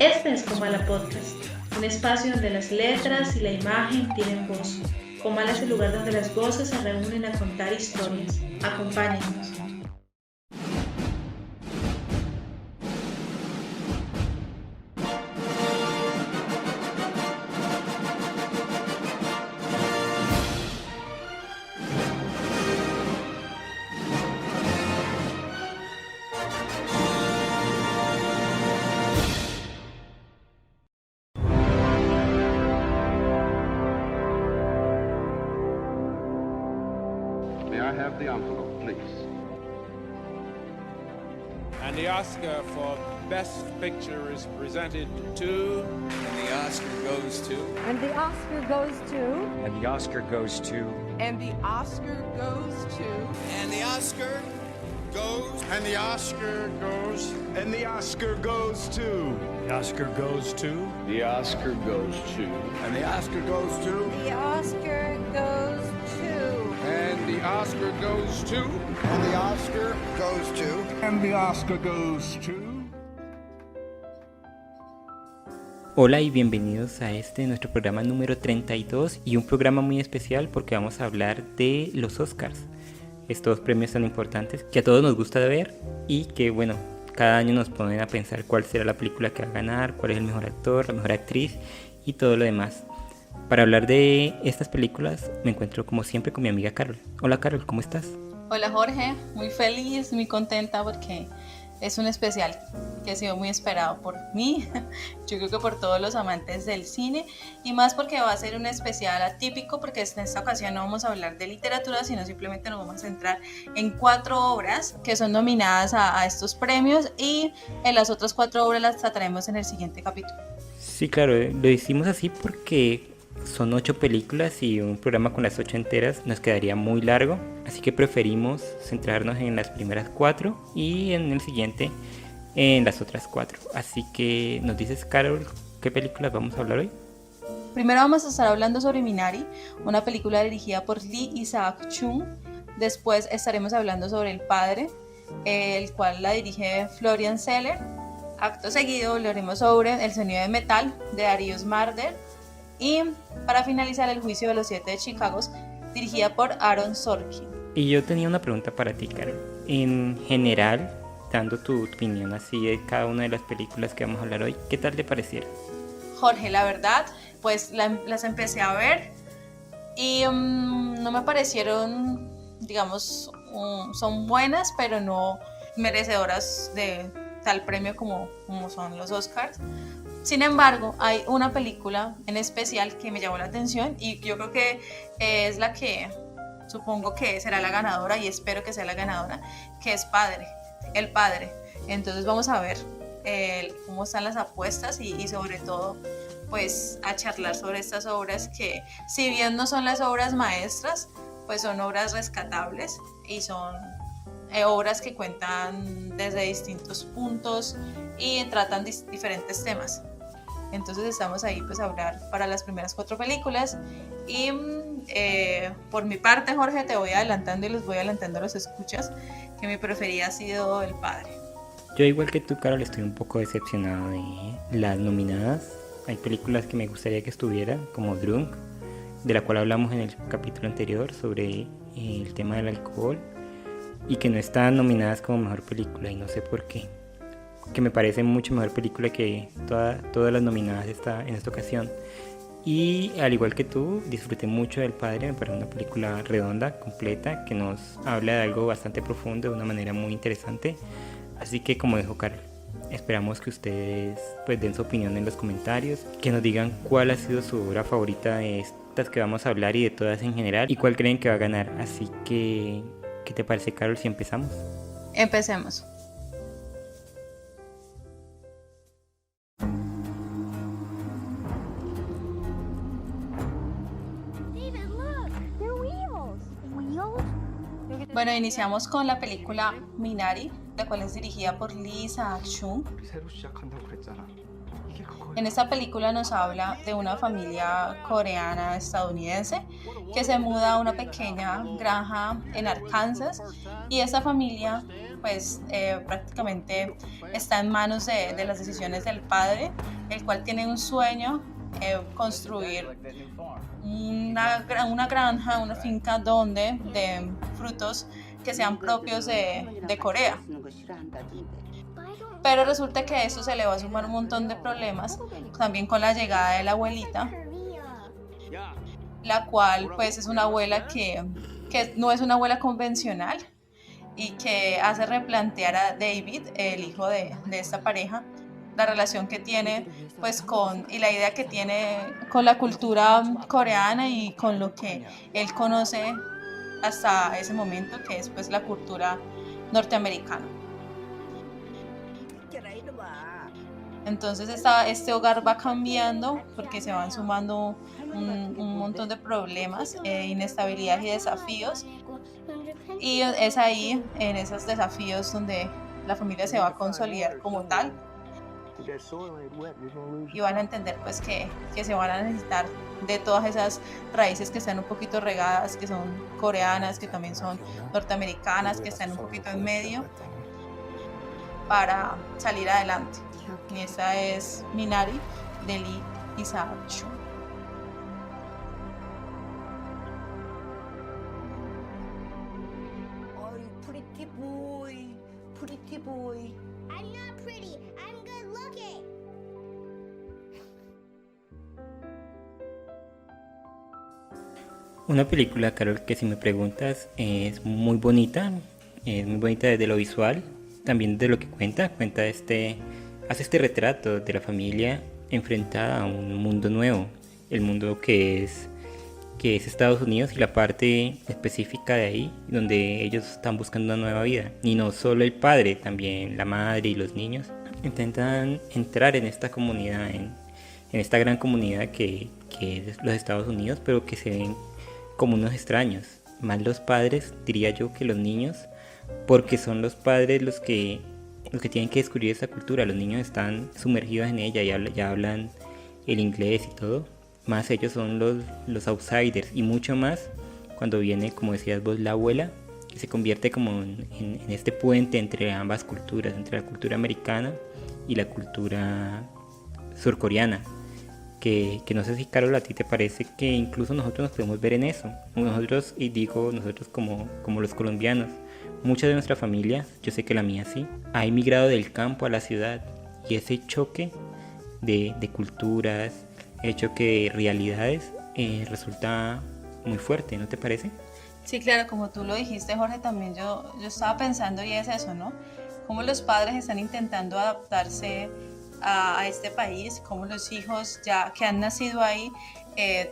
Este es Comala Podcast, un espacio donde las letras y la imagen tienen voz. Comala es el lugar donde las voces se reúnen a contar historias. Acompáñennos. I have the envelope, please. And the Oscar for Best Picture is presented to... And the Oscar goes to... And the Oscar goes to... And the Oscar goes to... And the Oscar goes to... And the Oscar goes... And the Oscar goes... And the Oscar goes to... The Oscar goes to... The Oscar goes to... And the Oscar goes to... The Oscar goes to... And the Oscar goes to... And the Oscar goes to... And the Oscar goes to... Hola y bienvenidos a nuestro programa número 32 y un programa muy especial porque vamos a hablar de los Oscars. Estos premios tan importantes que a todos nos gusta ver y que bueno, cada año nos ponen a pensar cuál será la película que va a ganar, cuál es el mejor actor, la mejor actriz y todo lo demás. Para hablar de estas películas me encuentro como siempre con mi amiga Carol. Hola Carol, ¿cómo estás? Hola Jorge, muy feliz, muy contenta porque es un especial que ha sido muy esperado por mí, yo creo que por todos los amantes del cine y más porque va a ser un especial atípico porque en esta ocasión no vamos a hablar de literatura sino simplemente nos vamos a centrar en 4 obras que son nominadas a estos premios y en las otras 4 obras las trataremos en el siguiente capítulo. Sí, claro, lo hicimos así porque son 8 películas y un programa con las 8 enteras nos quedaría muy largo, así que preferimos centrarnos en las primeras 4 y en el siguiente en las otras 4. Así que nos dices, Carol, ¿qué películas vamos a hablar hoy? Primero vamos a estar hablando sobre Minari, una película dirigida por Lee Isaac-Chung. Después estaremos hablando sobre El Padre, el cual la dirige Florian Zeller. Acto seguido hablaremos sobre El sonido de metal de Darius Marder. Y para finalizar, El juicio de los 7 de Chicago, dirigida por Aaron Sorkin. Y yo tenía una pregunta para ti, Carol. En general, dando tu opinión así de cada una de las películas que vamos a hablar hoy, ¿qué tal te parecieron? Jorge, la verdad, pues las empecé a ver y no me parecieron, digamos, son buenas, pero no merecedoras de tal premio como son los Oscars. Sin embargo, hay una película en especial que me llamó la atención y yo creo que es la que supongo que será la ganadora y espero que sea la ganadora, que es El Padre. Entonces vamos a ver cómo están las apuestas y sobre todo pues a charlar sobre estas obras que si bien no son las obras maestras, pues son obras rescatables y son obras que cuentan desde distintos puntos y tratan diferentes temas. Entonces estamos ahí pues a hablar para las primeras 4 películas y por mi parte, Jorge, te voy adelantando y les voy adelantando a los escuchas que mi preferida ha sido El Padre. Yo igual que tú, Carol, estoy un poco decepcionado de las nominadas. Hay películas que me gustaría que estuvieran, como Drunk, de la cual hablamos en el capítulo anterior sobre el tema del alcohol y que no están nominadas como mejor película y no sé por qué, que me parece mucho mejor película que todas las nominadas en esta ocasión. Y al igual que tú, disfruté mucho del Padre, me parece una película redonda, completa, que nos habla de algo bastante profundo de una manera muy interesante. Así que como dijo Carol, esperamos que ustedes pues den su opinión en los comentarios, que nos digan cuál ha sido su obra favorita de estas que vamos a hablar y de todas en general y cuál creen que va a ganar. Así que, ¿qué te parece, Carol, si empezamos? Empecemos. Bueno, iniciamos con la película Minari, la cual es dirigida por Lee Isaac-Chung. En esta película nos habla de una familia coreana estadounidense que se muda a una pequeña granja en Arkansas, y esta familia pues prácticamente está en manos de las decisiones del padre, el cual tiene un sueño, construir una granja, una finca de frutos que sean propios de Corea. Pero resulta que a esto se le va a sumar un montón de problemas, también con la llegada de la abuelita, la cual pues es una abuela que no es una abuela convencional y que hace replantear a David, el hijo de esta pareja, la relación que tiene pues y la idea que tiene con la cultura coreana y con lo que él conoce hasta ese momento, que es pues la cultura norteamericana. Entonces este hogar va cambiando porque se van sumando un montón de problemas, inestabilidad y desafíos, y es ahí, en esos desafíos, donde la familia se va a consolidar como tal, y van a entender pues que se van a necesitar de todas esas raíces que están un poquito regadas, que son coreanas, que también son norteamericanas, que están un poquito en medio, para salir adelante. Y esa es Minari, de Lee Isaac-chung. Pretty boy, pretty boy. I'm not pretty, I'm good looking. Una película, Carol, que si me preguntas es muy bonita desde lo visual, también de lo que cuenta hace este retrato de la familia enfrentada a un mundo nuevo, el mundo que es Estados Unidos y la parte específica de ahí, donde ellos están buscando una nueva vida. Y no solo el padre, también la madre y los niños intentan entrar en esta comunidad, en esta gran comunidad que es los Estados Unidos, pero que se ven como unos extraños. Más los padres, diría yo, que los niños, porque son los padres los que tienen que descubrir esta cultura. Los niños están sumergidos en ella, ya hablan el inglés y todo. Más ellos son los outsiders, y mucho más cuando viene, como decías vos, la abuela, que se convierte como en este puente entre ambas culturas, entre la cultura americana y la cultura surcoreana. Que no sé si, Carol, a ti te parece que incluso nosotros nos podemos ver en eso. Nosotros, y digo nosotros como los colombianos, mucha de nuestra familia, yo sé que la mía sí, ha emigrado del campo a la ciudad, y ese choque de culturas, el choque de realidades resulta muy fuerte, ¿no te parece? Sí, claro, como tú lo dijiste, Jorge, también yo estaba pensando, y es eso, ¿no? Cómo los padres están intentando adaptarse a este país, cómo los hijos ya que han nacido ahí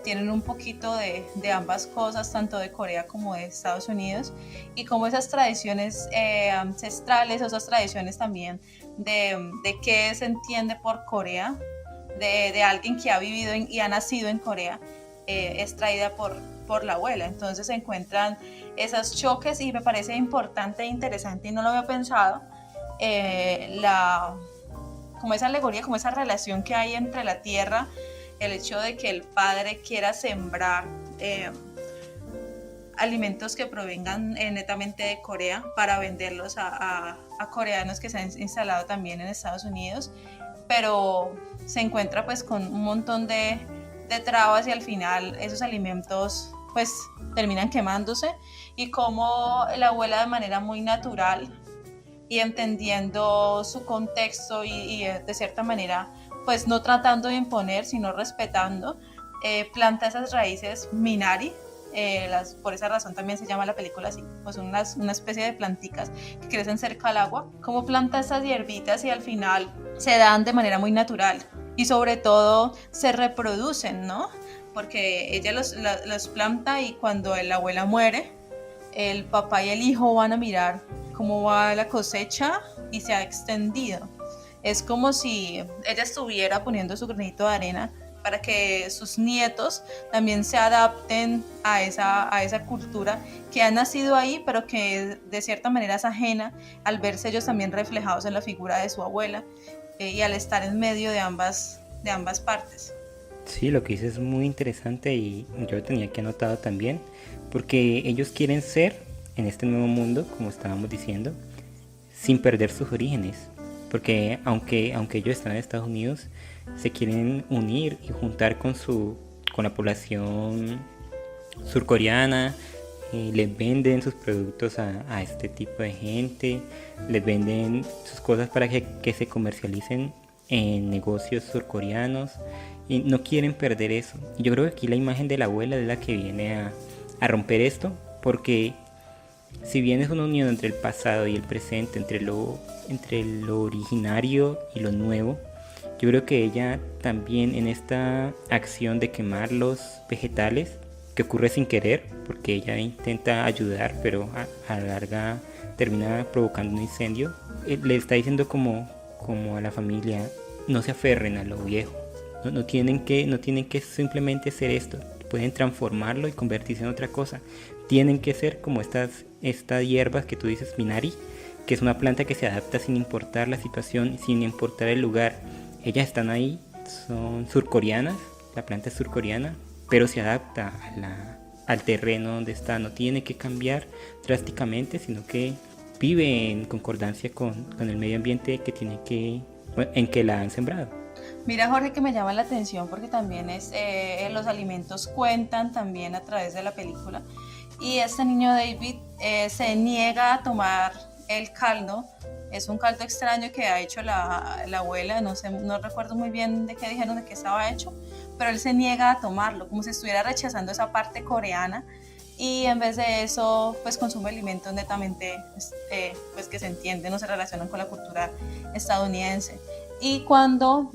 tienen un poquito de ambas cosas, tanto de Corea como de Estados Unidos, y cómo esas tradiciones ancestrales, esas tradiciones también de qué se entiende por Corea, de alguien que ha vivido y ha nacido en Corea, es traída por la abuela. Entonces se encuentran esos choques, y me parece importante e interesante, y no lo había pensado, como esa alegoría, como esa relación que hay entre la tierra, el hecho de que el padre quiera sembrar alimentos que provengan netamente de Corea para venderlos a coreanos que se han instalado también en Estados Unidos, pero se encuentra pues con un montón de trabas, y al final esos alimentos pues terminan quemándose, y como la abuela, de manera muy natural y entendiendo su contexto y de cierta manera pues no tratando de imponer, sino respetando, planta esas raíces Minari. Por esa razón también se llama la película así, pues una especie de planticas que crecen cerca al agua, como planta estas hierbitas, y al final se dan de manera muy natural, y sobre todo se reproducen, ¿no? Porque ella los planta, y cuando la abuela muere, el papá y el hijo van a mirar cómo va la cosecha, y se ha extendido. Es como si ella estuviera poniendo su granito de arena para que sus nietos también se adapten a esa cultura que ha nacido ahí, pero que de cierta manera es ajena, al verse ellos también reflejados en la figura de su abuela. y al estar en medio de ambas partes. Sí, lo que dices es muy interesante y yo lo tenía que anotado también, porque ellos quieren ser en este nuevo mundo, como estábamos diciendo, sin perder sus orígenes, porque aunque ellos están en Estados Unidos, se quieren unir y juntar con la población surcoreana. Les venden sus productos a este tipo de gente, les venden sus cosas para que se comercialicen en negocios surcoreanos y no quieren perder eso. Yo creo que aquí la imagen de la abuela es la que viene a romper esto, porque si bien es una unión entre el pasado y el presente, entre lo originario y lo nuevo, yo creo que ella también en esta acción de quemar los vegetales, que ocurre sin querer, porque ella intenta ayudar, pero a la larga termina provocando un incendio, le está diciendo como a la familia, no se aferren a lo viejo, no tienen que simplemente ser esto, pueden transformarlo y convertirse en otra cosa, tienen que ser como estas hierbas que tú dices, Minari, que es una planta que se adapta sin importar la situación, sin importar el lugar. Ellas están ahí, son surcoreanas, la planta es surcoreana, pero se adapta al terreno donde está, no tiene que cambiar drásticamente, sino que vive en concordancia con el medio ambiente en que la han sembrado. Mira, Jorge, que me llama la atención porque también los alimentos cuentan también a través de la película, y este niño David se niega a tomar el caldo. Es un caldo extraño que ha hecho la abuela, no recuerdo muy bien de qué dijeron, de qué estaba hecho, pero él se niega a tomarlo, como si estuviera rechazando esa parte coreana, y en vez de eso, pues consume alimentos netamente, pues que se entienden, no se relacionan con la cultura estadounidense. Y cuando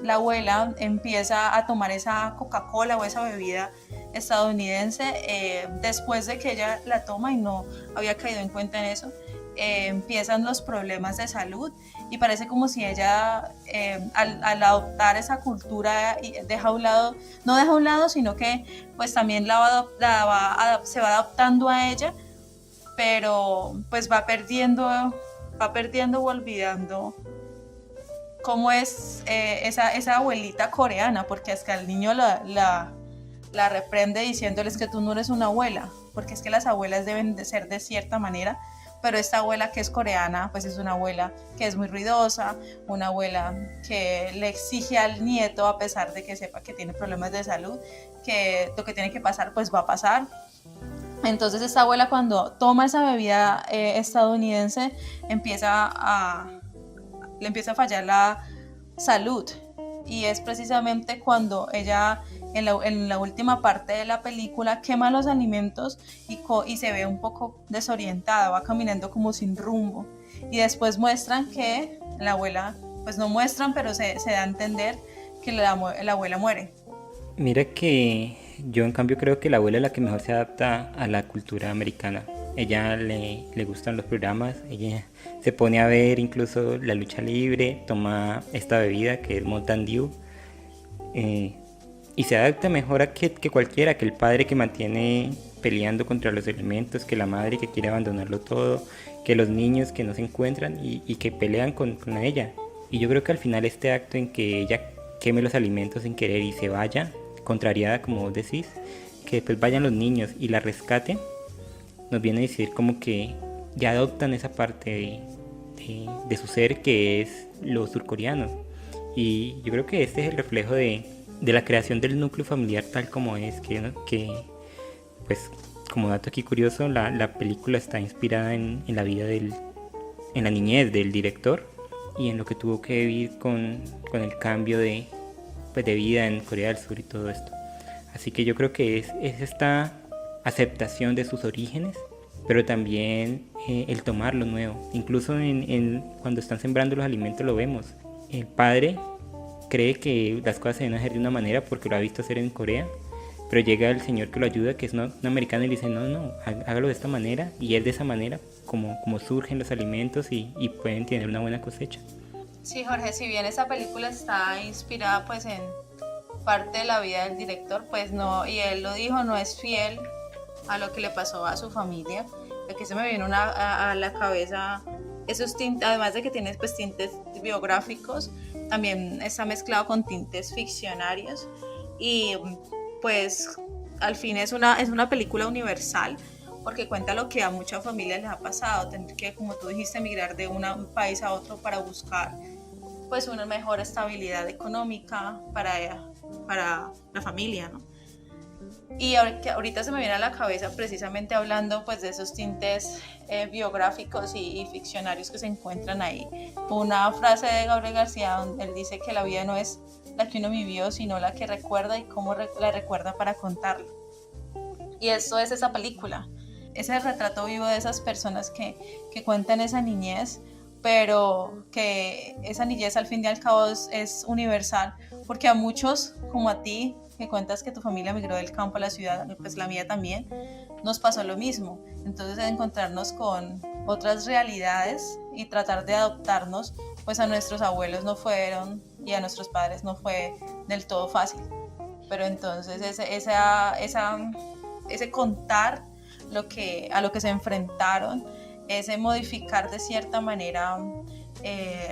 la abuela empieza a tomar esa Coca-Cola o esa bebida estadounidense, después de que ella la toma y no había caído en cuenta en eso, empiezan los problemas de salud, y parece como si ella al adoptar esa cultura no deja a un lado, sino que pues también se va adaptando a ella, pero pues va perdiendo o olvidando cómo es esa abuelita coreana, porque es que al niño la reprende diciéndoles que tú no eres una abuela, porque es que las abuelas deben de ser de cierta manera, pero esta abuela que es coreana, pues es una abuela que es muy ruidosa, una abuela que le exige al nieto, a pesar de que sepa que tiene problemas de salud, que lo que tiene que pasar pues va a pasar. Entonces esta abuela, cuando toma esa bebida estadounidense, le empieza a fallar la salud, y es precisamente cuando ella en la última parte de la película quema los alimentos y se ve un poco desorientada, va caminando como sin rumbo, y después muestran que la abuela, pues no muestran, pero se da a entender que la abuela muere. Mira que yo en cambio creo que la abuela es la que mejor se adapta a la cultura americana. Ella le gustan los programas, ella se pone a ver incluso la lucha libre, toma esta bebida que es Mountain Dew, y se adapta mejor que cualquiera, que el padre que mantiene peleando contra los elementos, que la madre que quiere abandonarlo todo, que los niños que no se encuentran y que pelean con ella. Y yo creo que al final este acto en que ella queme los alimentos sin querer y se vaya, contrariada como vos decís, que después vayan los niños y la rescaten, nos viene a decir como que ya adoptan esa parte de su ser que es lo surcoreano. Y yo creo que este es el reflejo de la creación del núcleo familiar tal como es, que pues como dato aquí curioso, la película está inspirada en la vida en la niñez del director y en lo que tuvo que vivir con el cambio de vida en Corea del Sur y todo esto. Así que yo creo que es esta aceptación de sus orígenes, pero también el tomar lo nuevo. Incluso cuando están sembrando los alimentos lo vemos. El padre cree que las cosas se deben hacer de una manera porque lo ha visto hacer en Corea, pero llega el señor que lo ayuda, que es un americano, y le dice no, hágalo de esta manera, y es de esa manera como surgen los alimentos y pueden tener una buena cosecha. Sí, Jorge, si bien esta película está inspirada pues en parte de la vida del director, pues no, y él lo dijo, no es fiel a lo que le pasó a su familia. Aquí se me vino a la cabeza esos tintes, además de que tiene pues tintes biográficos, también está mezclado con tintes ficcionarios y pues al fin es una película universal porque cuenta lo que a muchas familias les ha pasado, tener que, como tú dijiste, emigrar de un país a otro para buscar pues una mejor estabilidad económica para la familia, ¿no? Y ahorita se me viene a la cabeza precisamente hablando pues de esos tintes biográficos y ficcionarios que se encuentran ahí. Una frase de Gabriel García donde él dice que la vida no es la que uno vivió, sino la que recuerda y cómo la recuerda para contarla. Y eso es esa película, ese retrato vivo de esas personas que cuentan esa niñez, pero que esa niñez al fin y al cabo es universal, porque a muchos como a ti, que cuentas que tu familia migró del campo a la ciudad, pues la mía también, nos pasó lo mismo. Entonces encontrarnos con otras realidades y tratar de adaptarnos, pues a nuestros abuelos no fueron y a nuestros padres no fue del todo fácil. Pero entonces ese contar a lo que se enfrentaron, ese modificar de cierta manera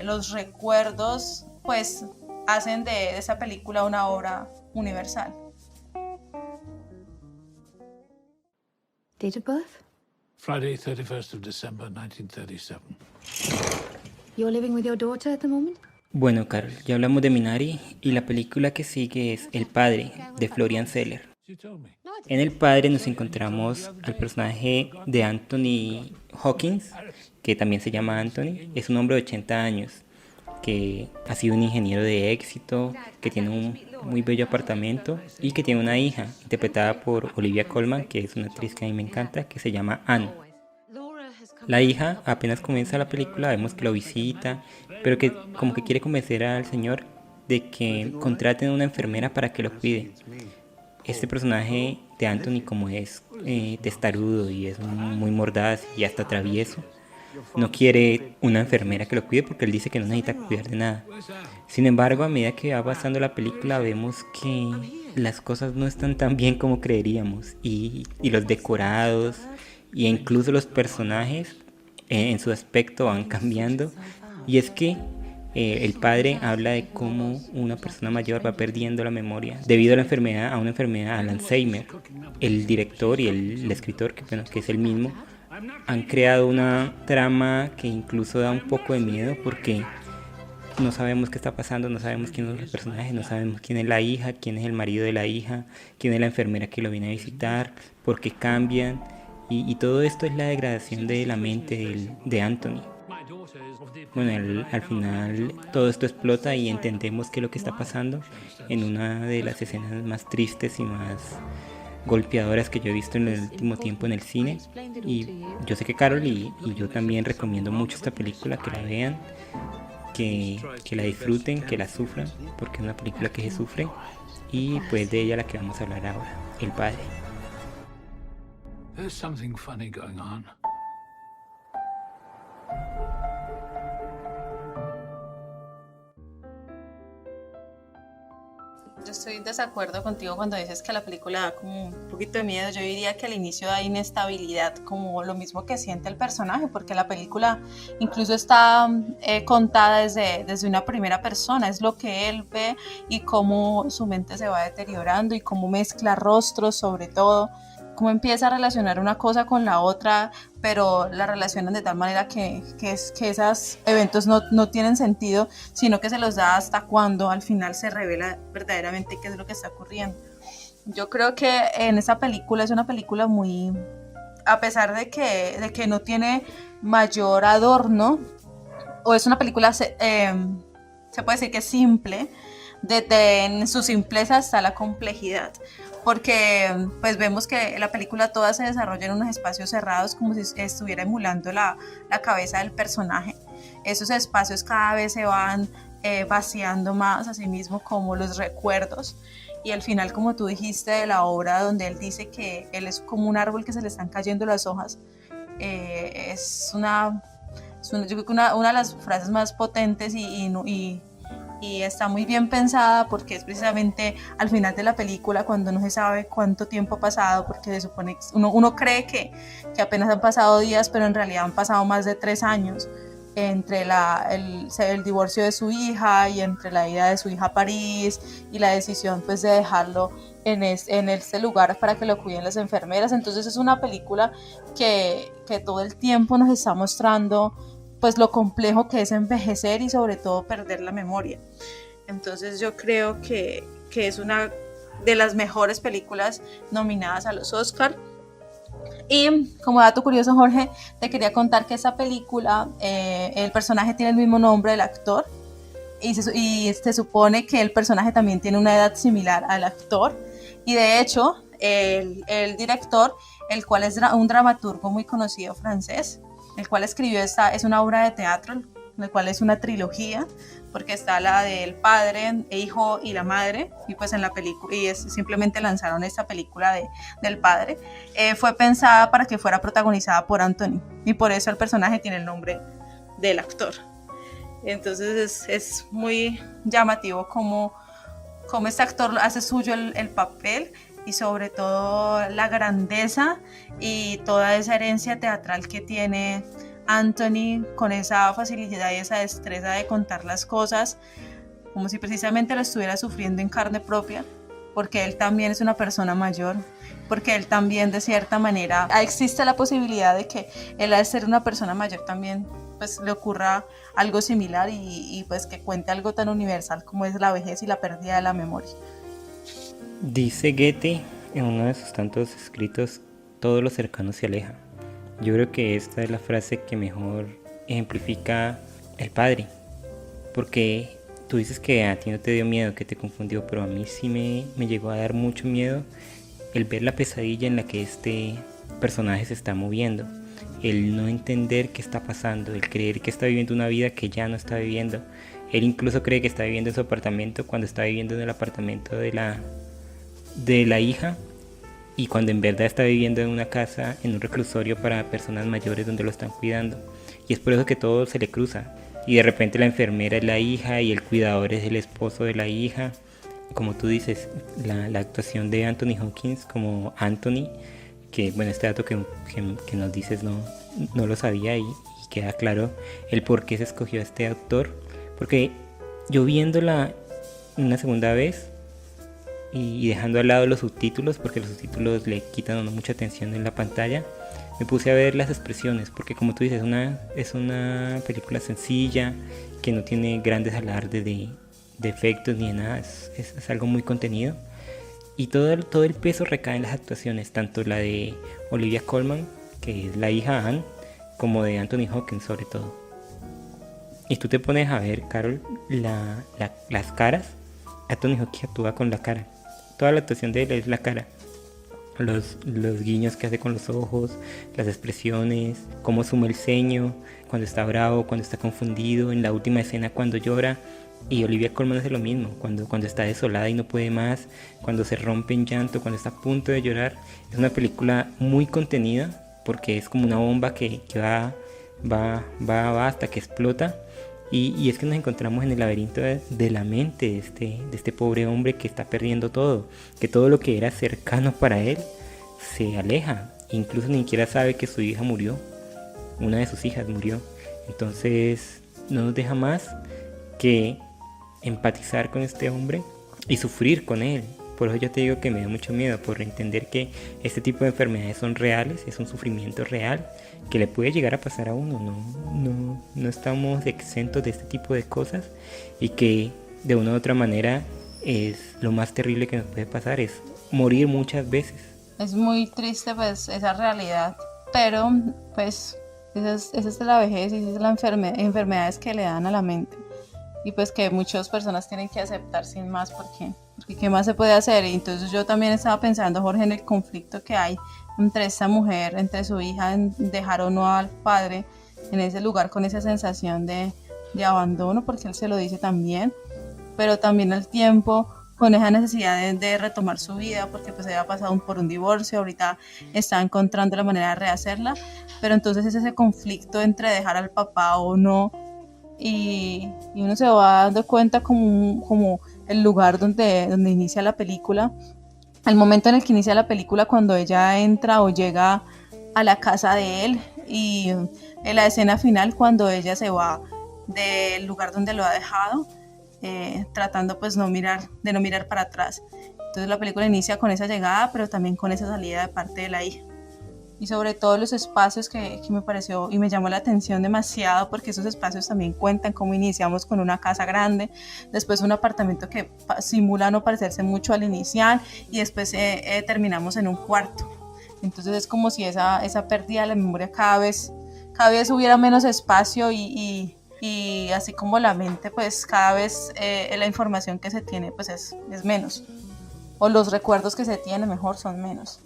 los recuerdos, pues hacen de esa película una obra universal. Date of birth? Friday, 31st of December, 1937. You're living with your daughter at the moment? Bueno, Carol, ya hablamos de Minari y la película que sigue es El Padre, de Florian Zeller. En El Padre nos encontramos al personaje de Anthony Hawkins, que también se llama Anthony. Es un hombre de 80 años que ha sido un ingeniero de éxito, que tiene un muy bello apartamento y que tiene una hija interpretada por Olivia Colman, que es una actriz que a mí me encanta, que se llama Anne. La hija, apenas comienza la película, vemos que lo visita, pero que como que quiere convencer al señor de que contraten a una enfermera para que lo cuide. Este personaje de Anthony, como es testarudo y es muy mordaz y hasta travieso, no quiere una enfermera que lo cuide porque él dice que no necesita cuidar de nada. Sin embargo, a medida que va pasando la película vemos que las cosas no están tan bien como creeríamos y los decorados e incluso los personajes en su aspecto van cambiando. Y es que el padre habla de cómo una persona mayor va perdiendo la memoria debido a una enfermedad, al Alzheimer. El director y el escritor, que es el mismo, han creado una trama que incluso da un poco de miedo porque no sabemos qué está pasando, no sabemos quién son los personajes, no sabemos quién es la hija, quién es el marido de la hija, quién es la enfermera que lo viene a visitar, por qué cambian, y todo esto es la degradación de la mente de Anthony. Bueno, al final todo esto explota y entendemos qué es lo que está pasando en una de las escenas más tristes y más golpeadoras que yo he visto en el último tiempo en el cine. Y yo sé que Carol y yo también recomiendo mucho esta película, que la vean, que la disfruten, que la sufran, porque es una película que se sufre, y pues de ella la que vamos a hablar ahora, El Padre. There's something funny going on. Yo estoy en desacuerdo contigo cuando dices que la película da como un poquito de miedo. Yo diría que al inicio da inestabilidad, como lo mismo que siente el personaje, porque la película incluso está contada desde una primera persona. Es lo que él ve y cómo su mente se va deteriorando y cómo mezcla rostros, sobre todo, cómo empieza a relacionar una cosa con la otra, pero la relacionan de tal manera que esos eventos no tienen sentido, sino que se los da hasta cuando al final se revela verdaderamente qué es lo que está ocurriendo. Yo creo que en esa película es una película muy, a pesar de que no tiene mayor adorno, o es una película, se puede decir que es simple, en su simpleza hasta la complejidad, porque pues vemos que la película toda se desarrolla en unos espacios cerrados, como si estuviera emulando la cabeza del personaje. Esos espacios cada vez se van vaciando más, así mismo como los recuerdos, y al final, como tú dijiste, de la obra donde él dice que él es como un árbol que se le están cayendo las hojas, yo creo que una de las frases más potentes y está muy bien pensada, porque es precisamente al final de la película cuando no se sabe cuánto tiempo ha pasado, porque se supone que uno cree que apenas han pasado días, pero en realidad han pasado más de 3 años. entre el divorcio de su hija y entre la ida de su hija a París y la decisión pues de dejarlo en este lugar para que lo cuiden las enfermeras. Entonces es una película que todo el tiempo nos está mostrando pues lo complejo que es envejecer y sobre todo perder la memoria. Entonces yo creo que es una de las mejores películas nominadas a los Oscar. Y como dato curioso, Jorge, te quería contar que esta película, el personaje tiene el mismo nombre del actor y se supone que el personaje también tiene una edad similar al actor. Y de hecho, el director, el cual es un dramaturgo muy conocido francés, el cual escribió es una obra de teatro, la cual es una trilogía, porque está la del padre, hijo y la madre, y pues en la película, simplemente lanzaron esta película del padre, fue pensada para que fuera protagonizada por Anthony, y por eso el personaje tiene el nombre del actor. Entonces es muy llamativo cómo este actor hace suyo el papel, y sobre todo la grandeza y toda esa herencia teatral que tiene Anthony, con esa facilidad y esa destreza de contar las cosas como si precisamente lo estuviera sufriendo en carne propia, porque él también es una persona mayor, porque él también de cierta manera existe la posibilidad de que él, al ser una persona mayor, también pues le ocurra algo similar y pues que cuente algo tan universal como es la vejez y la pérdida de la memoria. Dice Goethe en uno de sus tantos escritos: todo lo cercano se aleja. Yo creo que esta es la frase que mejor ejemplifica el padre, porque tú dices que a ti no te dio miedo, que te confundió, pero a mí sí me llegó a dar mucho miedo el ver la pesadilla en la que este personaje se está moviendo, el no entender qué está pasando, el creer que está viviendo una vida que ya no está viviendo. Él incluso cree que está viviendo en su apartamento cuando está viviendo en el apartamento de la hija, y cuando en verdad está viviendo en una casa, en un reclusorio para personas mayores donde lo están cuidando. Y es por eso que todo se le cruza. Y de repente la enfermera es la hija y el cuidador es el esposo de la hija. Como tú dices, la actuación de Anthony Hopkins como Anthony, que bueno, este dato que nos dices no lo sabía, y queda claro el por qué se escogió a este actor. Porque yo viéndola una segunda vez, y dejando al lado los subtítulos, porque los subtítulos le quitan a uno mucha atención en la pantalla, me puse a ver las expresiones, porque como tú dices, es una película sencilla, que no tiene grandes alardes de efectos ni de nada, es algo muy contenido, y todo el peso recae en las actuaciones, tanto la de Olivia Colman, que es la hija Anne, como de Anthony Hopkins sobre todo. Y tú te pones a ver, Carol, las caras. Anthony Hopkins actúa con la cara. Toda la actuación de él es la cara. Los guiños que hace con los ojos, las expresiones, cómo suma el ceño, cuando está bravo, cuando está confundido, en la última escena cuando llora. Y Olivia Colman hace lo mismo, cuando está desolada y no puede más, cuando se rompe en llanto, cuando está a punto de llorar. Es una película muy contenida, porque es como una bomba que va hasta que explota. Y es que nos encontramos en el laberinto de la mente de este pobre hombre que está perdiendo todo, que todo lo que era cercano para él se aleja, incluso ni siquiera sabe que su hija murió, una de sus hijas murió. Entonces no nos deja más que empatizar con este hombre y sufrir con él. Por eso yo te digo que me da mucho miedo, por entender que este tipo de enfermedades son reales, es un sufrimiento real que le puede llegar a pasar a uno. No estamos exentos de este tipo de cosas, y que de una u otra manera es lo más terrible que nos puede pasar, es morir muchas veces. Es muy triste pues esa realidad, pero pues esa es la vejez y esa es la enfermedades que le dan a la mente, y pues que muchas personas tienen que aceptar sin más, porque ¿qué más se puede hacer? Y entonces yo también estaba pensando, Jorge, en el conflicto que hay entre esta mujer, entre su hija, en dejar o no al padre en ese lugar con esa sensación de abandono, porque él se lo dice también, pero también al tiempo con esa necesidad de retomar su vida, porque pues había pasado por un divorcio, ahorita está encontrando la manera de rehacerla, pero entonces es ese conflicto entre dejar al papá o no, y uno se va dando cuenta como el lugar donde inicia la película, el momento en el que inicia la película, cuando ella entra o llega a la casa de él, y en la escena final cuando ella se va del lugar donde lo ha dejado, tratando pues de no mirar para atrás. Entonces la película inicia con esa llegada, pero también con esa salida de parte de la hija. Y sobre todo los espacios que me pareció y me llamó la atención demasiado, porque esos espacios también cuentan cómo iniciamos con una casa grande, después un apartamento que simula no parecerse mucho al inicial y después terminamos en un cuarto. Entonces es como si esa pérdida de la memoria cada vez hubiera menos espacio y así como la mente, pues cada vez la información que se tiene pues es menos, o los recuerdos que se tienen mejor son menos.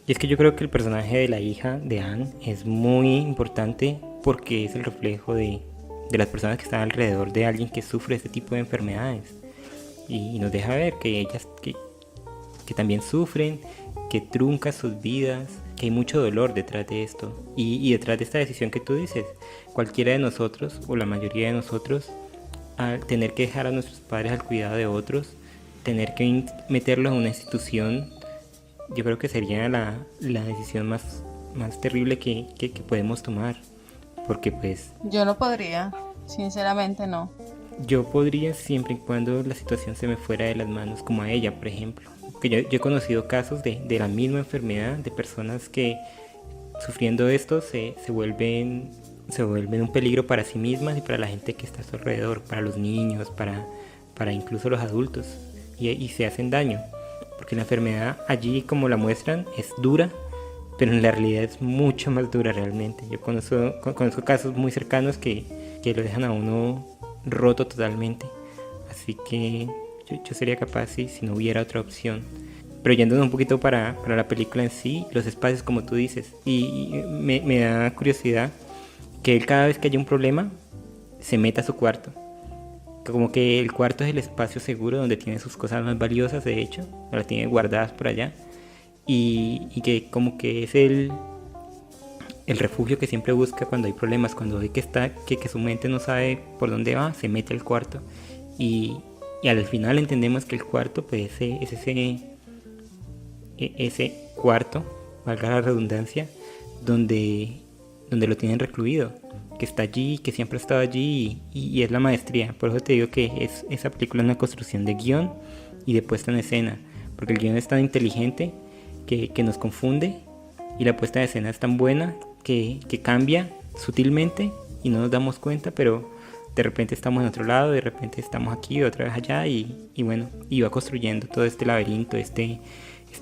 Y es que yo creo que el personaje de la hija de Anne es muy importante porque es el reflejo de las personas que están alrededor de alguien que sufre este tipo de enfermedades. Y nos deja ver que ellas que también sufren, que trunca sus vidas, que hay mucho dolor detrás de esto. Y detrás de esta decisión que tú dices, cualquiera de nosotros o la mayoría de nosotros, al tener que dejar a nuestros padres al cuidado de otros, tener que meterlos en una institución, yo creo que sería la decisión más terrible que podemos tomar, porque pues... Yo no podría, sinceramente no. Yo podría siempre y cuando la situación se me fuera de las manos, como a ella, por ejemplo. Porque yo he conocido casos de la misma enfermedad, de personas que sufriendo esto se vuelven un peligro para sí mismas y para la gente que está a su alrededor, para los niños, para incluso los adultos, y se hacen daño. Porque la enfermedad allí, como la muestran, es dura, pero en la realidad es mucho más dura realmente. Yo conozco casos muy cercanos que lo dejan a uno roto totalmente. Así que yo sería capaz si no hubiera otra opción. Pero yéndonos un poquito para la película en sí, los espacios como tú dices. Y me da curiosidad que él cada vez que haya un problema se meta a su cuarto. Como que el cuarto es el espacio seguro donde tiene sus cosas más valiosas, de hecho, las tiene guardadas por allá, y que como que es el refugio que siempre busca cuando hay problemas, cuando ve que su mente no sabe por dónde va, se mete al cuarto, y al final entendemos que el cuarto pues es ese cuarto, valga la redundancia, donde lo tienen recluido, que está allí, que siempre ha estado allí, y es la maestría. Por eso te digo que esa película es una construcción de guión y de puesta en escena, porque el guión es tan inteligente que nos confunde, y la puesta en escena es tan buena que cambia sutilmente y no nos damos cuenta, pero de repente estamos en otro lado, de repente estamos aquí, otra vez allá, y bueno, y va construyendo todo este laberinto, este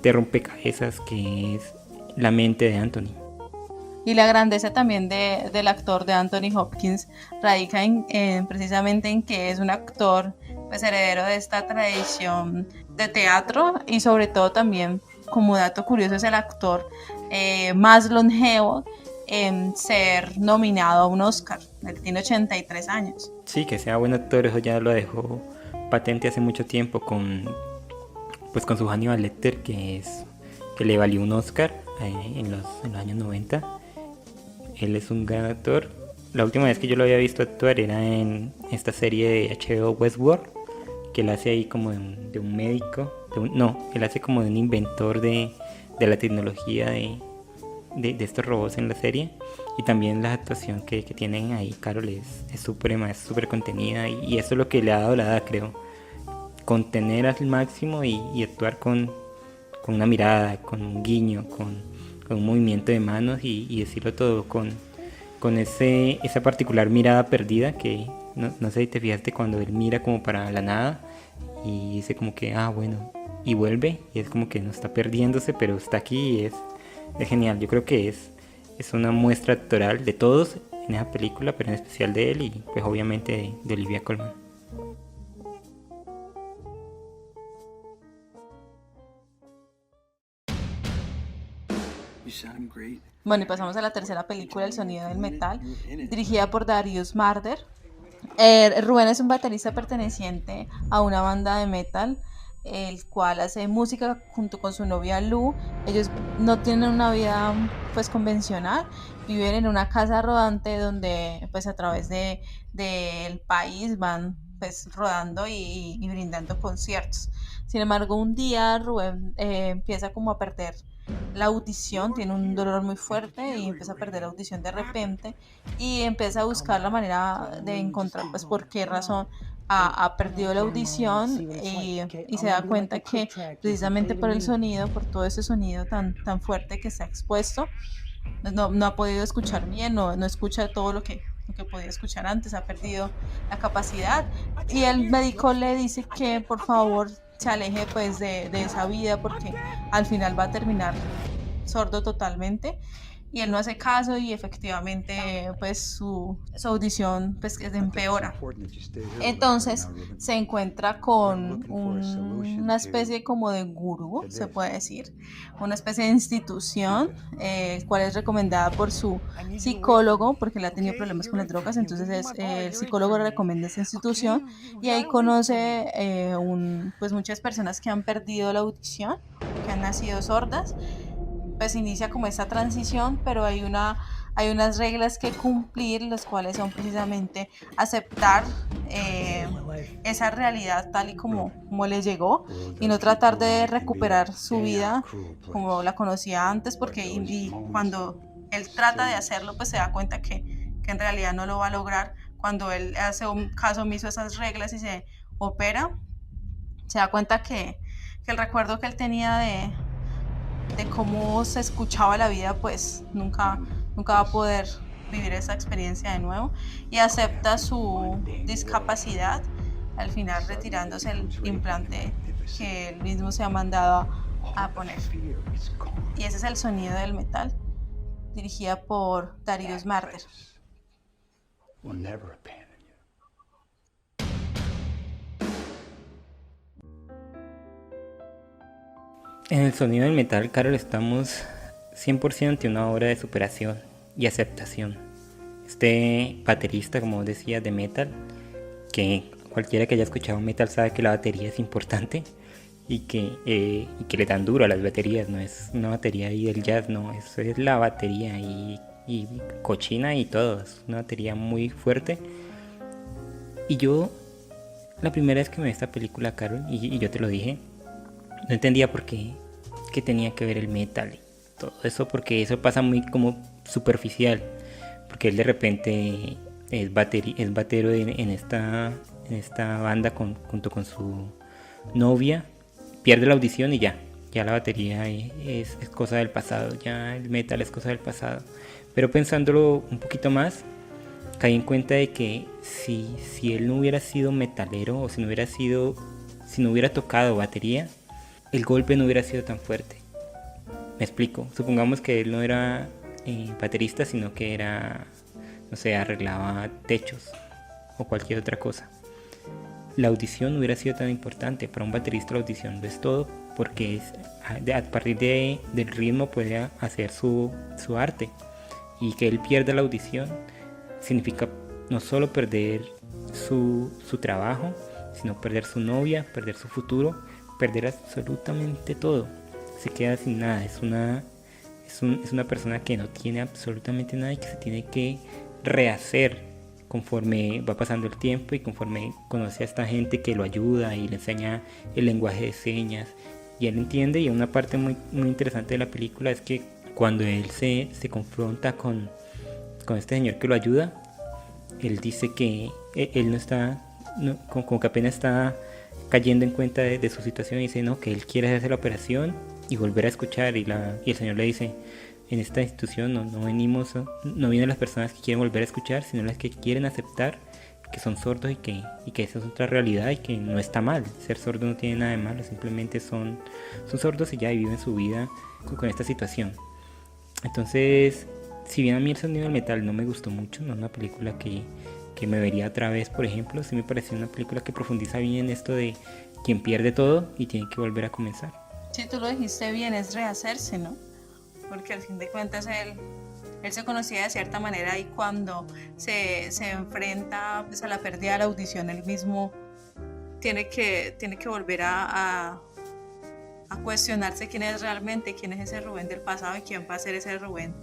rompecabezas que es la mente de Anthony. Y la grandeza también del actor de Anthony Hopkins radica precisamente en que es un actor pues heredero de esta tradición de teatro, y sobre todo también, como dato curioso, es el actor más longevo en ser nominado a un Oscar. Él tiene 83 años. Sí, que sea buen actor, eso ya lo dejó patente hace mucho tiempo con su Hannibal Lecter, que le valió un Oscar en los años 90. Él es un gran actor. La última vez que yo lo había visto actuar era en esta serie de HBO Westworld, que él hace ahí como de un médico, él hace como de un inventor de la tecnología de estos robots en la serie. Y también la actuación que tienen ahí, Carol, es suprema, es súper contenida, y eso es lo que le ha dado la edad, creo. Contener al máximo y actuar con una mirada, con un guiño, con un movimiento de manos, y decirlo todo con esa particular mirada perdida que no sé si te fijaste cuando él mira como para la nada y dice como que bueno, y vuelve, y es como que no está perdiéndose, pero está aquí, y es genial. Yo creo que es una muestra actoral de todos en esa película, pero en especial de él, y pues obviamente de Olivia Colman. Bueno, y pasamos a la tercera película, El sonido del metal, dirigida por Darius Marder. Rubén es un baterista perteneciente a una banda de metal, el cual hace música junto con su novia Lou. Ellos no tienen una vida pues convencional, viven en una casa rodante donde pues a través del país van pues rodando y brindando conciertos. Sin embargo, un día Rubén empieza como a perder la audición, tiene un dolor muy fuerte y empieza a perder la audición de repente y empieza a buscar la manera de encontrar pues por qué razón ha perdido la audición y se da cuenta que precisamente por el sonido, por todo ese sonido tan fuerte que se ha expuesto, no ha podido escuchar bien, no escucha todo lo que podía escuchar antes, ha perdido la capacidad y el médico le dice que por favor se aleje pues de esa vida porque al final va a terminar sordo totalmente y él no hace caso y efectivamente pues su audición pues empeora. Entonces se encuentra con una especie como de gurú, se puede decir, una especie de institución, cual es recomendada por su psicólogo porque él ha tenido problemas con las drogas, entonces el psicólogo le recomienda esa institución y ahí conoce pues muchas personas que han perdido la audición, que han nacido sordas. Pues inicia como esta transición, pero hay unas reglas que cumplir, las cuales son precisamente aceptar esa realidad tal y como le llegó y no tratar de recuperar su vida como la conocía antes, porque y cuando él trata de hacerlo, pues se da cuenta que en realidad no lo va a lograr. Cuando él hace un caso omiso a esas reglas y se opera, se da cuenta que el recuerdo que él tenía de cómo se escuchaba la vida, pues nunca va a poder vivir esa experiencia de nuevo y acepta su discapacidad, al final retirándose el implante que él mismo se ha mandado a poner. Y ese es El sonido del metal, dirigida por Darius Marder. En El sonido del metal, Carol, estamos 100% ante una obra de superación y aceptación. Este baterista, como decía, de metal, que cualquiera que haya escuchado metal sabe que la batería es importante y que le dan duro a las baterías, no es una batería ahí del jazz, no, eso es la batería y cochina y todo, es una batería muy fuerte. Y yo, la primera vez que me vi esta película, Carol, y yo te lo dije, no entendía por qué tenía que ver el metal y todo eso, porque eso pasa muy como superficial, porque él de repente es batero en esta banda junto con su novia, pierde la audición y ya la batería es cosa del pasado, ya el metal es cosa del pasado. Pero pensándolo un poquito más, caí en cuenta de que si él no hubiera sido metalero o si no hubiera tocado batería, el golpe no hubiera sido tan fuerte. Me explico. Supongamos que él no era baterista, sino que era, no sé, arreglaba techos o cualquier otra cosa. La audición no hubiera sido tan importante. Para un baterista la audición lo es todo, porque a partir del ritmo puede hacer su arte. Y que él pierda la audición significa no solo perder su trabajo, sino perder su novia, perder su futuro, perder absolutamente todo. Se queda sin nada. Es una persona que no tiene absolutamente nada y que se tiene que rehacer conforme va pasando el tiempo y conforme conoce a esta gente que lo ayuda y le enseña el lenguaje de señas y él entiende. Y una parte muy, muy interesante de la película es que cuando él se confronta con este señor que lo ayuda, él dice que él no está, como que apenas está cayendo en cuenta de su situación y dice no, que él quiere hacer la operación y volver a escuchar y el señor le dice, en esta institución no vienen las personas que quieren volver a escuchar, sino las que quieren aceptar que son sordos y que esa es otra realidad y que no está mal. Ser sordo no tiene nada de malo, simplemente son sordos y ya viven su vida con esta situación. Entonces, si bien a mí El sonido del metal no me gustó mucho, no es una película que me vería otra vez, por ejemplo, sí me pareció una película que profundiza bien esto de quien pierde todo y tiene que volver a comenzar. Sí, tú lo dijiste bien, es rehacerse, ¿no? Porque al fin de cuentas él se conocía de cierta manera y cuando se enfrenta pues, a la pérdida de la audición, él mismo tiene que volver a cuestionarse quién es realmente, quién es ese Rubén del pasado y quién va a ser ese Rubén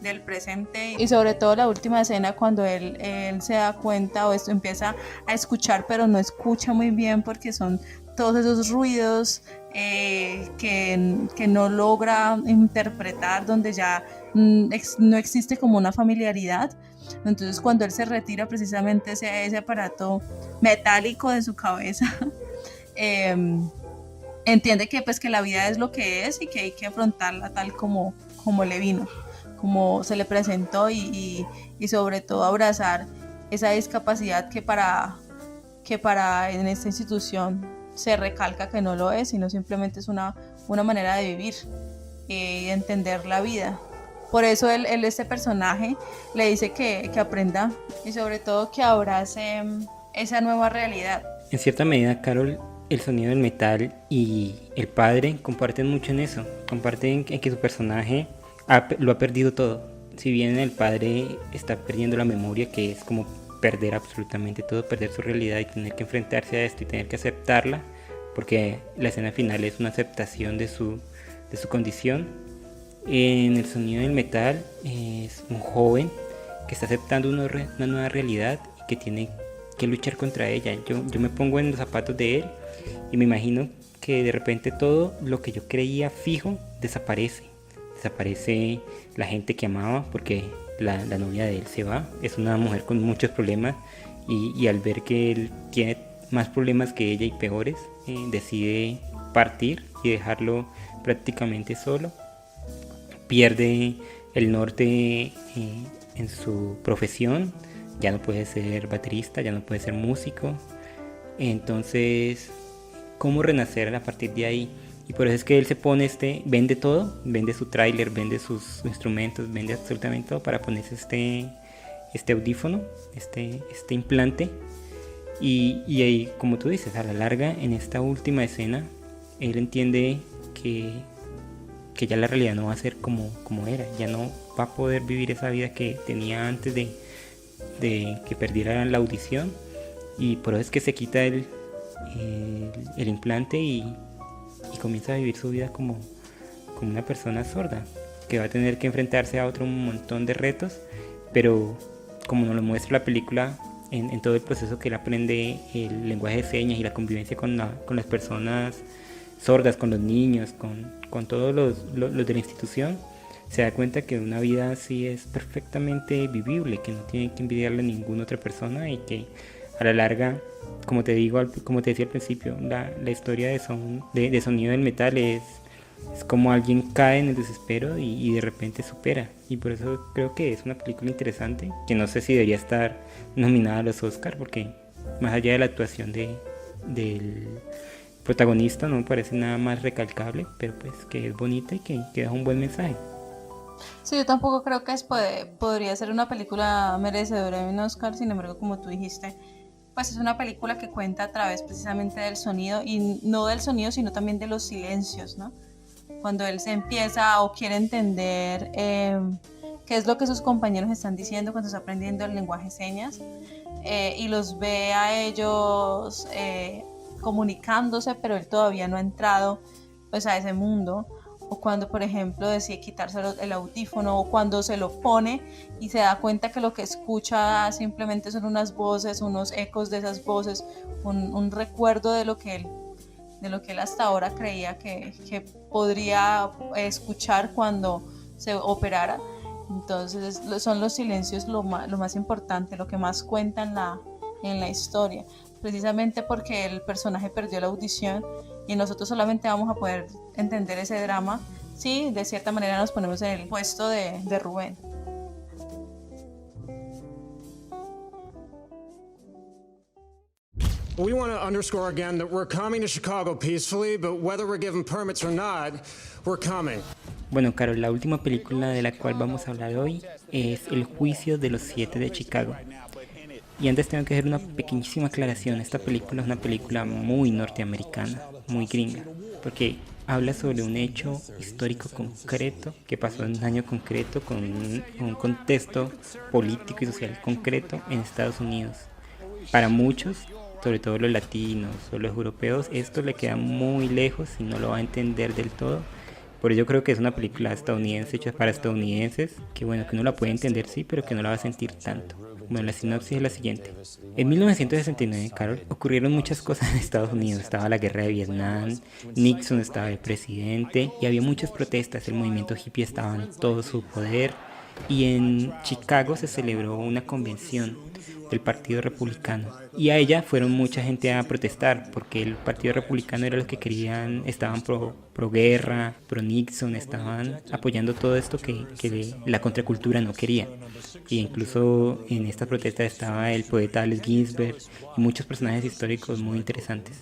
del presente. Y sobre todo la última escena cuando él se da cuenta o esto empieza a escuchar pero no escucha muy bien porque son todos esos ruidos que no logra interpretar, donde ya no existe como una familiaridad. Entonces cuando él se retira precisamente ese aparato metálico de su cabeza, entiende que pues que la vida es lo que es y que hay que afrontarla tal como le vino, como se le presentó y sobre todo abrazar esa discapacidad que para en esta institución se recalca que no lo es, sino simplemente es una manera de vivir y entender la vida. Por eso este personaje le dice que aprenda y sobre todo que abrace esa nueva realidad. En cierta medida, Carol, el sonido del metal y el padre comparten mucho en eso. Comparten en que su personaje lo ha perdido todo. Si bien el padre está perdiendo la memoria, que es como perder absolutamente todo, perder su realidad y tener que enfrentarse a esto y tener que aceptarla, porque la escena final es una aceptación de su condición. En el sonido del metal es un joven que está aceptando una nueva realidad y que tiene que luchar contra ella. Yo me pongo en los zapatos de él y me imagino que de repente todo lo que yo creía fijo desaparece la gente que amaba, porque la novia de él se va, es una mujer con muchos problemas y al ver que él tiene más problemas que ella y peores, decide partir y dejarlo prácticamente solo. Pierde el norte en su profesión, ya no puede ser baterista, ya no puede ser músico. Entonces, ¿cómo renacer a partir de ahí? Y por eso es que él se pone vende todo, vende su tráiler, vende sus instrumentos, vende absolutamente todo para ponerse este audífono, este implante. Y ahí, como tú dices, a la larga, en esta última escena, él entiende que ya la realidad no va a ser como era, ya no va a poder vivir esa vida que tenía antes de que perdiera la audición, y por eso es que se quita el implante y comienza a vivir su vida como una persona sorda, que va a tener que enfrentarse a otro montón de retos, pero como nos lo muestra la película, en todo el proceso que él aprende el lenguaje de señas y la convivencia con las personas sordas, con los niños, con todos los de la institución, se da cuenta que una vida así es perfectamente vivible, que no tiene que envidiarle a ninguna otra persona y que a la larga, como te decía al principio, la historia de sonido del metal es como alguien cae en el desespero y de repente supera, y por eso creo que es una película interesante, que no sé si debería estar nominada a los Oscar, porque más allá de la actuación del protagonista no me parece nada más recalcable, pero pues que es bonita y que da un buen mensaje. Sí, yo tampoco creo que podría ser una película merecedora de un Oscar, sin embargo, como tú dijiste, pues es una película que cuenta a través precisamente del sonido, y no del sonido, sino también de los silencios, ¿no? Cuando él se empieza o quiere entender qué es lo que sus compañeros están diciendo cuando está aprendiendo el lenguaje de señas, y los ve a ellos comunicándose, pero él todavía no ha entrado pues a ese mundo, o cuando por ejemplo decide quitarse el audífono, o cuando se lo pone y se da cuenta que lo que escucha simplemente son unas voces, unos ecos de esas voces, un recuerdo de lo que él hasta ahora creía que podría escuchar cuando se operara. Entonces son los silencios lo más importante, lo que más cuenta en la historia, precisamente porque el personaje perdió la audición y nosotros solamente vamos a poder entender ese drama si de cierta manera nos ponemos en el puesto de Rubén. We want to underscore again that we're coming to Chicago peacefully, but whether we're given permits or not, we're coming. Bueno, Carol, la última película de la cual vamos a hablar hoy es El juicio de los 7 de Chicago. Y antes tengo que hacer una pequeñísima aclaración. Esta película es una película muy norteamericana, muy gringa, porque habla sobre un hecho histórico concreto que pasó en un año concreto, con un contexto político y social concreto en Estados Unidos. Para muchos, sobre todo los latinos o los europeos, esto le queda muy lejos y no lo va a entender del todo, Por ello creo que es una película estadounidense hecha para estadounidenses, que bueno, que uno la puede entender sí, pero que no la va a sentir tanto. Bueno, la sinopsis es la siguiente. En 1969, Carol, ocurrieron muchas cosas en Estados Unidos. Estaba la guerra de Vietnam, Nixon estaba el presidente y había muchas protestas. El movimiento hippie estaba en todo su poder. Y en Chicago se celebró una convención del Partido Republicano. Y a ella fueron mucha gente a protestar porque el Partido Republicano era los que querían, estaban pro guerra, pro Nixon, estaban apoyando todo esto que la contracultura no quería. Y incluso en esta protesta estaba el poeta Allen Ginsberg y muchos personajes históricos muy interesantes.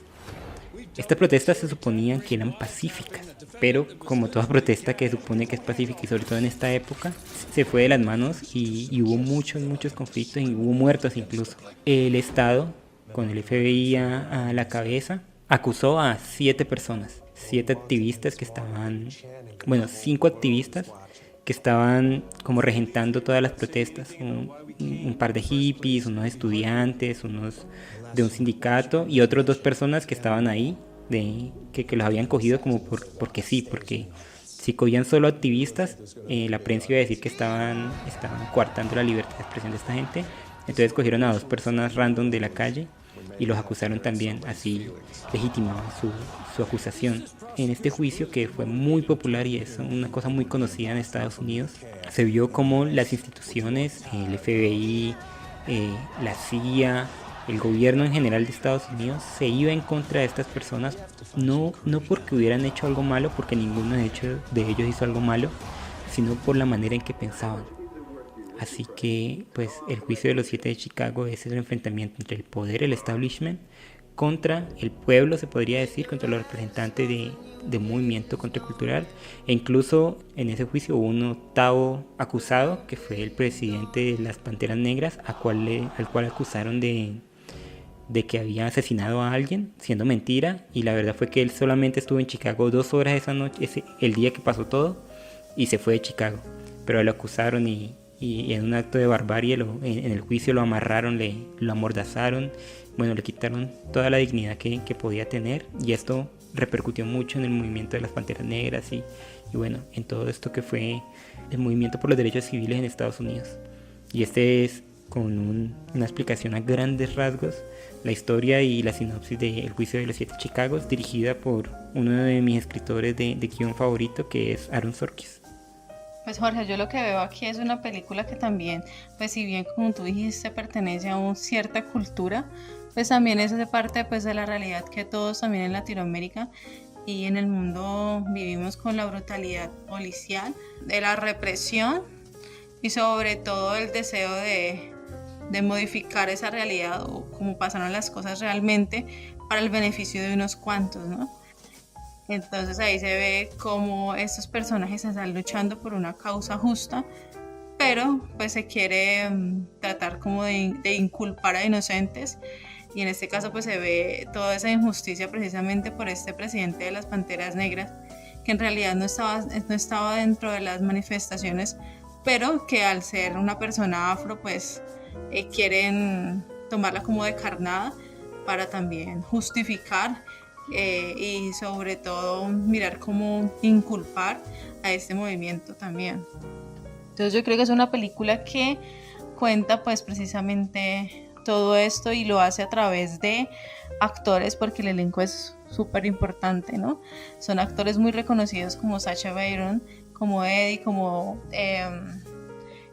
Estas protestas se suponían que eran pacíficas, pero como toda protesta que se supone que es pacífica y sobre todo en esta época, se fue de las manos y hubo muchos conflictos y hubo muertos incluso. El Estado, con el FBI a la cabeza, acusó a 7 personas, 7 activistas que estaban, 5 activistas que estaban como regentando todas las protestas, un par de hippies, unos estudiantes, unos de un sindicato y otros 2 personas que estaban ahí, que los habían cogido como porque sí, porque si cogían solo activistas, la prensa iba a decir que estaban coartando la libertad de expresión de esta gente. Entonces cogieron a 2 personas random de la calle y los acusaron también, así legitimaban su acusación. En este juicio, que fue muy popular y es una cosa muy conocida en Estados Unidos, se vio como las instituciones, el FBI, la CIA, el gobierno en general de Estados Unidos se iba en contra de estas personas, no porque hubieran hecho algo malo, porque ninguno de ellos hizo algo malo, sino por la manera en que pensaban. Así que pues el juicio de los 7 de Chicago es el enfrentamiento entre el poder, el establishment, contra el pueblo, se podría decir, contra los representantes de movimiento contracultural. E incluso en ese juicio hubo un 8º acusado, que fue el presidente de las Panteras Negras, al cual acusaron de que había asesinado a alguien, siendo mentira, y la verdad fue que él solamente estuvo en Chicago 2 horas esa noche, el día que pasó todo, y se fue de Chicago. Pero lo acusaron y en un acto de barbarie en el juicio lo amarraron, lo amordazaron, le quitaron toda la dignidad que podía tener, y esto repercutió mucho en el movimiento de las Panteras Negras y en todo esto que fue el movimiento por los derechos civiles en Estados Unidos. Y este es, con una explicación a grandes rasgos, la historia y la sinopsis del juicio de los 7 Chicagos, dirigida por uno de mis escritores de guión favorito, que es Aaron Sorkin. Pues Jorge, yo lo que veo aquí es una película que también, pues si bien como tú dijiste pertenece a una cierta cultura, pues también es de parte pues de la realidad que todos también en Latinoamérica y en el mundo vivimos, con la brutalidad policial, de la represión y sobre todo el deseo de modificar esa realidad o cómo pasaron las cosas realmente para el beneficio de unos cuantos, ¿no? Entonces ahí se ve cómo estos personajes están luchando por una causa justa, pero pues se quiere tratar como de inculpar a inocentes, y en este caso pues se ve toda esa injusticia precisamente por este presidente de las Panteras Negras, que en realidad no estaba dentro de las manifestaciones, pero que al ser una persona afro pues quieren tomarla como de carnada para también justificar y sobre todo mirar cómo inculpar a este movimiento también. Entonces yo creo que es una película que cuenta pues precisamente todo esto y lo hace a través de actores, porque el elenco es súper importante, ¿no? Son actores muy reconocidos como Sacha Baron, como Eddie, como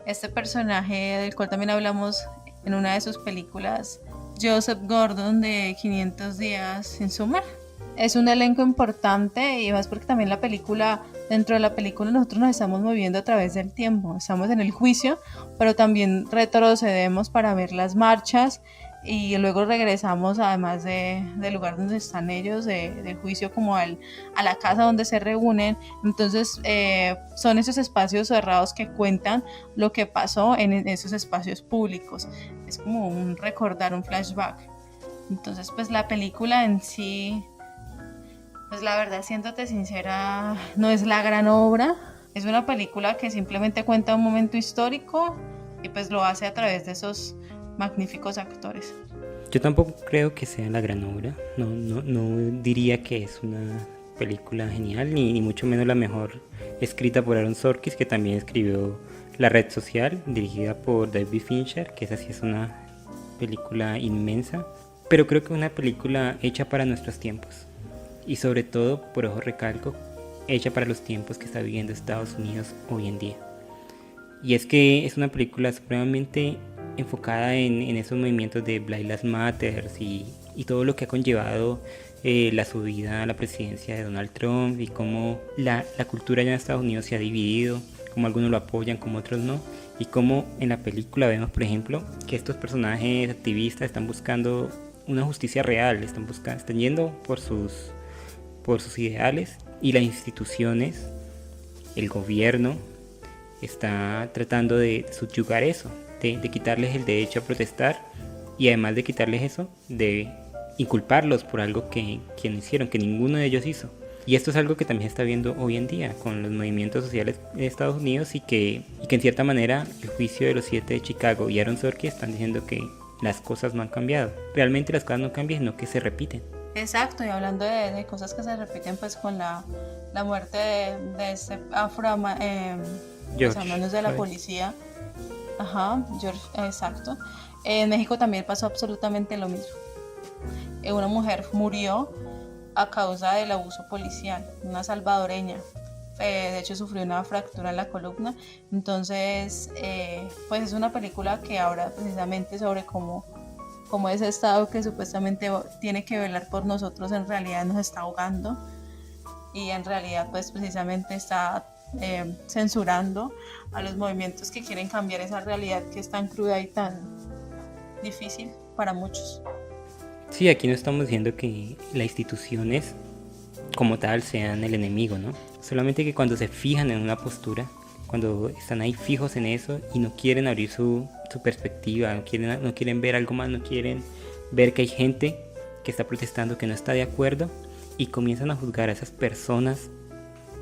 este personaje del cual también hablamos en una de sus películas, Joseph Gordon, de 500 días en Summer. Es un elenco importante, y más porque también dentro de la película nosotros nos estamos moviendo a través del tiempo. Estamos en el juicio, pero también retrocedemos para ver las marchas y luego regresamos, además del lugar donde están ellos, del juicio, como a la casa donde se reúnen. Entonces son esos espacios cerrados que cuentan lo que pasó en esos espacios públicos. Es como un recordar, un flashback. Entonces pues la película en sí, pues la verdad, siéndote sincera, no es la gran obra. Es una película que simplemente cuenta un momento histórico y pues lo hace a través de esos magníficos actores. Yo tampoco creo que sea la gran obra, no diría que es una película genial, ni mucho menos la mejor escrita por Aaron Sorkin, que también escribió La Red Social, dirigida por David Fincher, que esa sí es una película inmensa, pero creo que es una película hecha para nuestros tiempos, y sobre todo, por eso recalco, hecha para los tiempos que está viviendo Estados Unidos hoy en día. Y es que es una película supremamente enfocada en esos movimientos de Black Lives Matter y todo lo que ha conllevado la subida a la presidencia de Donald Trump, y cómo la cultura allá en Estados Unidos se ha dividido, cómo algunos lo apoyan, como otros no, y cómo en la película vemos, por ejemplo, que estos personajes activistas están buscando una justicia real, están yendo por sus ideales, y las instituciones, el gobierno, está tratando de subyugar eso, de quitarles el derecho a protestar, y además de quitarles eso, de inculparlos por algo que no hicieron, que ninguno de ellos hizo. Y esto es algo que también se está viendo hoy en día con los movimientos sociales de Estados Unidos, y que en cierta manera el juicio de los 7 de Chicago y Aaron Sorkin están diciendo que las cosas no han cambiado. Realmente las cosas no cambian, sino que se repiten. Exacto, y hablando de cosas que se repiten, pues con la muerte de este manos de la policía. Ajá, George, exacto. En México también pasó absolutamente lo mismo. Una mujer murió a causa del abuso policial, una salvadoreña. De hecho sufrió una fractura en la columna. Entonces, pues es una película que habla precisamente sobre cómo ese Estado que supuestamente tiene que velar por nosotros, en realidad nos está ahogando, y en realidad pues precisamente está censurando a los movimientos que quieren cambiar esa realidad que es tan cruda y tan difícil para muchos. Sí, aquí no estamos diciendo que las instituciones como tal sean el enemigo, ¿no? Solamente que cuando se fijan en una postura, cuando están ahí fijos en eso y no quieren abrir su perspectiva, no quieren ver algo más, no quieren ver que hay gente que está protestando, que no está de acuerdo, y comienzan a juzgar a esas personas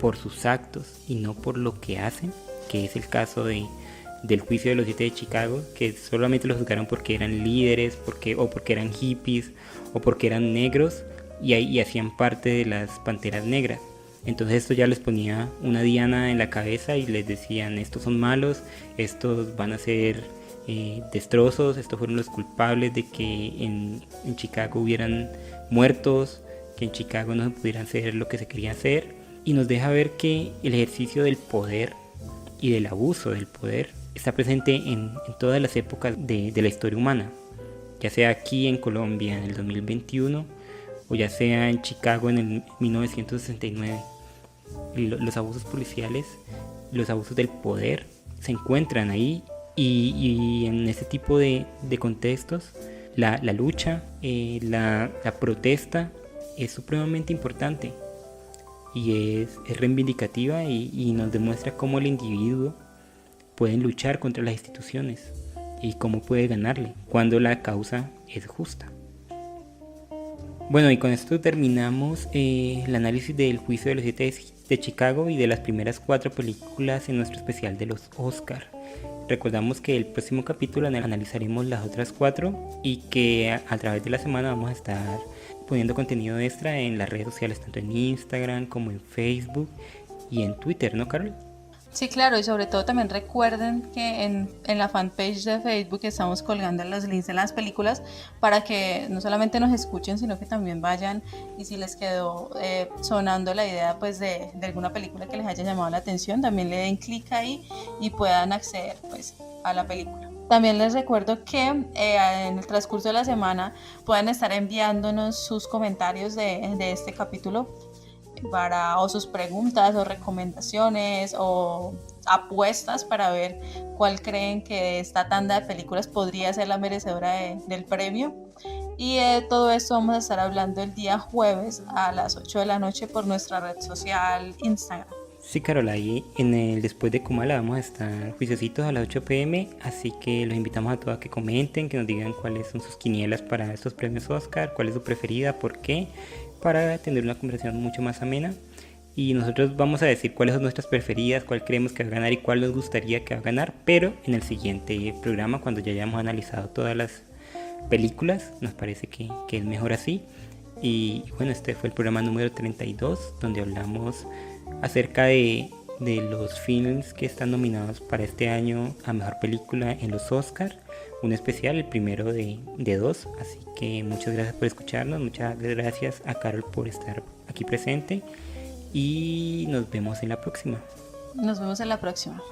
por sus actos y no por lo que hacen, que es el caso del juicio de los 7 de Chicago, que solamente los juzgaron porque eran líderes, o porque eran hippies, o porque eran negros y hacían parte de las Panteras Negras. Entonces esto ya les ponía una diana en la cabeza y les decían: estos son malos, estos van a ser destrozos, estos fueron los culpables de que en Chicago hubieran muertos, que en Chicago no se pudiera hacer lo que se quería hacer. Y nos deja ver que el ejercicio del poder y del abuso del poder está presente en todas las épocas de la historia humana, ya sea aquí en Colombia en el 2021 o ya sea en Chicago en el 1969. Los abusos policiales, los abusos del poder se encuentran ahí, y en este tipo de contextos la lucha, la protesta es supremamente importante, y es reivindicativa, y nos demuestra cómo el individuo puede luchar contra las instituciones y cómo puede ganarle cuando la causa es justa. Bueno, y con esto terminamos el análisis del juicio de los 7 de Chicago y de las primeras 4 películas en nuestro especial de los Oscar. Recordamos que el próximo capítulo analizaremos las otras 4, y que a través de la semana vamos a estar poniendo contenido extra en las redes sociales, tanto en Instagram como en Facebook y en Twitter, ¿no, Carol? Sí, claro, y sobre todo también recuerden que en la fanpage de Facebook estamos colgando los links de las películas para que no solamente nos escuchen, sino que también vayan, y si les quedó sonando la idea pues de alguna película que les haya llamado la atención, también le den clic ahí y puedan acceder pues a la película. También les recuerdo que en el transcurso de la semana pueden estar enviándonos sus comentarios de este capítulo, o sus preguntas o recomendaciones o apuestas para ver cuál creen que de esta tanda de películas podría ser la merecedora del premio. Y de todo esto vamos a estar hablando el día jueves a las 8 de la noche por nuestra red social Instagram. Sí, Carol, ahí en el Después de Kumala vamos a estar juiciositos a las 8 p.m, así que los invitamos a todos a que comenten, que nos digan cuáles son sus quinielas para estos premios Oscar, cuál es su preferida, por qué, para tener una conversación mucho más amena. Y nosotros vamos a decir cuáles son nuestras preferidas, cuál creemos que va a ganar y cuál nos gustaría que va a ganar, pero en el siguiente programa, cuando ya hayamos analizado todas las películas, nos parece que es mejor así. Y bueno, este fue el programa número 32, donde hablamos acerca de los films que están nominados para este año a Mejor Película en los Oscar. Un especial, el primero de dos. Así que muchas gracias por escucharnos, muchas gracias a Carol por estar aquí presente y nos vemos en la próxima. Nos vemos en la próxima.